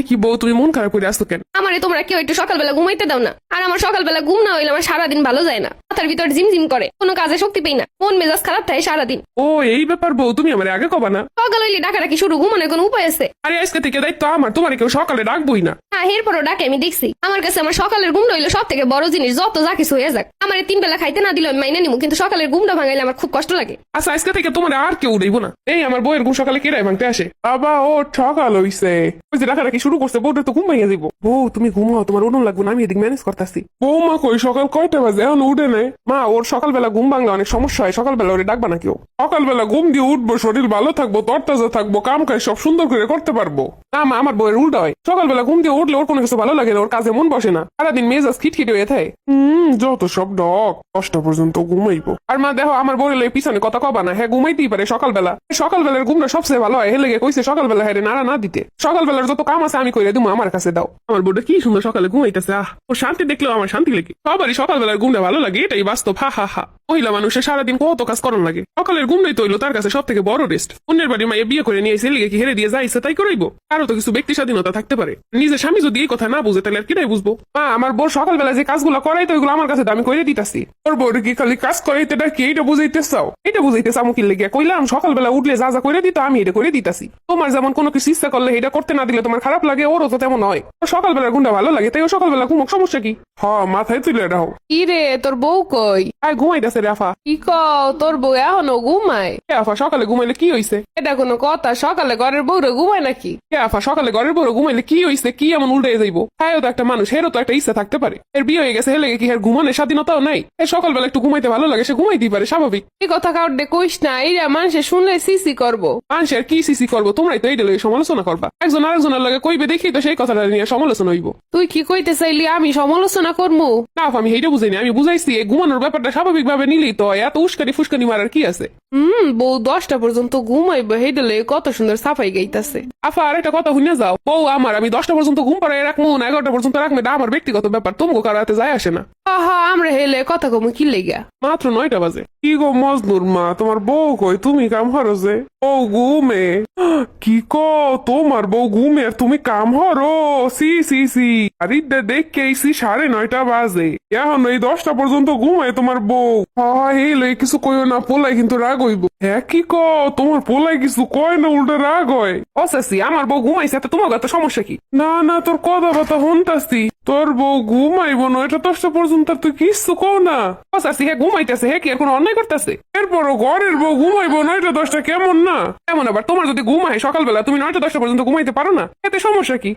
কি বউ, তুমি মন খারাপ করে আসতো কেন? আমারে তোমরা কেউ একটু সকালবেলা ঘুমাইতে দাও না। আর আমার সকালবেলা ঘুম না হইলে আমার সারাদিন ভালো যায় না, মাথার ভিতর ঝিমঝিম করে, কোনো কাজে শক্তি পাই না, মন মেজাজ খারাপ থাকে সারাদিন। ও এই ব্যাপার বউ, তুমি আমার আগে কবা না? সকাল হইলে ডাকাডাকি শুরু, ঘুমানোর কোনো উপায় আছে? আরে আজকে থেকে দায়িত্ব আমার, তোমার কেউ সকালে ডাকবই না। হ্যাঁ, এরপরও ডাকে, আমি দেখছি। আমার কাছে আমার সকালের ঘুমটা হইলো সব থেকে বড় জিনিস, যত যা কিছু হয়ে যাক। আমার 3 বেলা খাইতে না দিলে আমি মাইনে নিবো, কিন্তু সকালের ঘুমটা ভাঙাইলে আমার খুব কষ্ট লাগে। আচ্ছা আজকে থেকে তোমার আর কেউ উড়াইব না। এই আমার বউয়ের ঘুম সকালে কেড়াই ভাঙতে আসে। বাবা ও সকাল হইছে, ওই যে ডাকাডাকি শুরু করছে, বউটা তো ঘুম ভাঙিয়ে যাবো। বউ তুমি ঘুমাও, তোমার উনুন লাগবে না, আমি এদিক ম্যানেজ করতেছি। বৌমা কই সকাল কয়টা বাজে এখন উঠে নেই? মা ওর সকালবেলা ঘুম ভাঙলে অনেক সমস্যা হয়, সকালবেলা ওরে ডাকবা না কেউ। সকালবেলা ঘুম দিয়ে উঠবো, শরীর ভালো থাকবো, তরতাজা থাকবো, কাম কাজ সব সুন্দর করে করতে পারবো। না মা, আমার বউয়ের উল্টা হয়, সকালবেলা ঘুম দিয়ে উঠলে ওর কোনো কিছু ভালো লাগে না, ওর কাজে মন বসে না, সারাদিন মেজাজ খিটখিটে হয়ে থাকে। যত সব ডক, 10টা পর্যন্ত ঘুমাইবো। আর মা দেখো আমার বউয়ের পিছনে কথা কবা না, হ্যাঁ ঘুমাইতেই পারে সকালবেলা। সকালবেলার ঘুমটা সবচেয়ে ভালো হয়, হেলে কইছে সকালবেলা হ্যাঁ নাড়া না দিতে। সকালবেলার যত কাম আছে আমি কইরে দিমু, আমার কাছে দাও। আমার বউটা কি সুন্দর সকালে ঘুমাইতেছে, ও শান্তি দেখলেও আমার শান্তি লাগে। সবারই সকালবেলার ঘুমটা ভালো লাগে, এটাই বাস্তব। হা হা হা। মহিলা মানুষের সারাদিন কত কাজ করন লাগে, সকালের ঘুমটাই তো হইলো তার কাছে সব থেকে বড় রেস্ট। অন্যের বাড়ি মাইয়া বিয়ে করে নিয়ে এসে লিগে কি হেরে দিয়ে যাইছে তাই করাইবো? কারো তো কিছু ব্যক্তি স্বাধীনতা থাকতে পারে। নিজের স্বামী যদি এই কথা না বুঝে তাহলে আর কিটাই বুঝবো? মা আমার বউ সকালবেলা যে কাজগুলো করাই তো ওইগুলো আমার কাছে আমি করে দিতাছি। ওর বউর কি খালি কাজ করাইতে কি এইটা বুঝাইতে চাও? এটা বুঝাইতে চাও কি লেগে কইলাম সকালবেলা উঠলে যা যা করে দিত আমি এটা করে দিতাছি। তোমার যেমন কোনো কিছু ইচ্ছা করলে এটা করতে না দিলে তোমার খারাপ লাগে, ওরও তো তেমন হয়। সকালবেলার ঘুমটা ভালো লাগে তাই ও সকালবেলা ঘুমক, সমস্যা কি? মাথায় তুলে রাখো। কি রে, তোর বউ কই? আর ঘুমাইতেছে রে আফা। কি কও, তোর বউ এখনো ঘুমায়? আফা সকালে ঘুমাইলে কি হইছে? এটা কোনো কথা? সকালে ঘরের বউরে ঘুমায় নাকি? আফা সকালে ঘরের বড় ঘুমাইলে কি হইছে? কি এমন উল্টে যাইবো? হ্যাঁ তো একটা মানুষ, হেরও তো একটা ইচ্ছা থাকতে পারে। এর বিয়ে হয়ে গেছে, হেলে কি এর ঘুমানোর স্বাধীনতাও নাই? এর সকালবেলা একটু ঘুমাইতে ভালো লাগে, সে ঘুমাইতেই পারে, স্বাভাবিক। এই কথা কাউডে কইস না, এইরা মানুষে শুনলে সিসি করবো। মানুষের কি সিসি করবো? তোমরাই তো এইটা লইয়ে সমালোচনা করবা। একজন আরেকজনের লাগে কইবে দেখি তো সেই কথাটা নিয়ে সমালোচনা হইব। তুই কি কইতে চাইলি আমি সমালোচনা করবো? না আফা, আমি এইটা বুঝাইনি, আমি বুঝাইছি এই ঘুমানোর ব্যাপারটা স্বাভাবিক ভাবে নিলেই তো হয়, এত উস্কানি ফুস্কানি মারার কি আছে? বউ 10টা পর্যন্ত ঘুমাইবো, হেডলে কত সুন্দর সাফাই গাইতাছে। আফা আর একটা কথা শুনে যাও, বউ আমার আমি 10টা পর্যন্ত ঘুম পাড়াই রাখবো না 11টা পর্যন্ত রাখবে, এটা আমার ব্যক্তিগত ব্যাপার, তোমাকে কারো হাতে যায় আসে না। আহা, আমরা হেলে কথা কমু কি লেগা? মাত্র 9টা বাজে। কি গো মজনুর মা, তোমার বউ কই? তুমি কাম হরো যে? বউ ঘুমে? কি কো, তোমার বউ ঘুমে আর তুমি কাম হরো? সি সি সি, আর ইডা দেখে এসি 9:30 বাজে, এখন এই 10টা পর্যন্ত ঘুমায় তোমার বউ। হেলে কিছু কইও না, পোলাই কিন্তু রাগ হইব। হ্যাঁ কি কো, তোমার পোলাই কিছু কয় না উল্টা রাগ হয়? অসাসি আমার বউ ঘুমাইছে, তোমার এত সমস্যা কি? না না, তোর কথা কথা শুনতাছি, তোর বউ ঘুমাইব 9টা-10টা পর্যন্ত, তুই কিছু কও না। অসাসি হ্যাঁ ঘুমাইতেছে, হ্যাঁ কি এখন অন্যায় করতেছে? এরপরও ঘরের বউ ঘুমাইবো 9টা-10টা, কেমন না? এমন আবার তোমার যদি ঘুমায় সকালবেলা, তুমি 9টা-10টা পর্যন্ত ঘুমাইতে পারো না, এতে সমস্যা কি?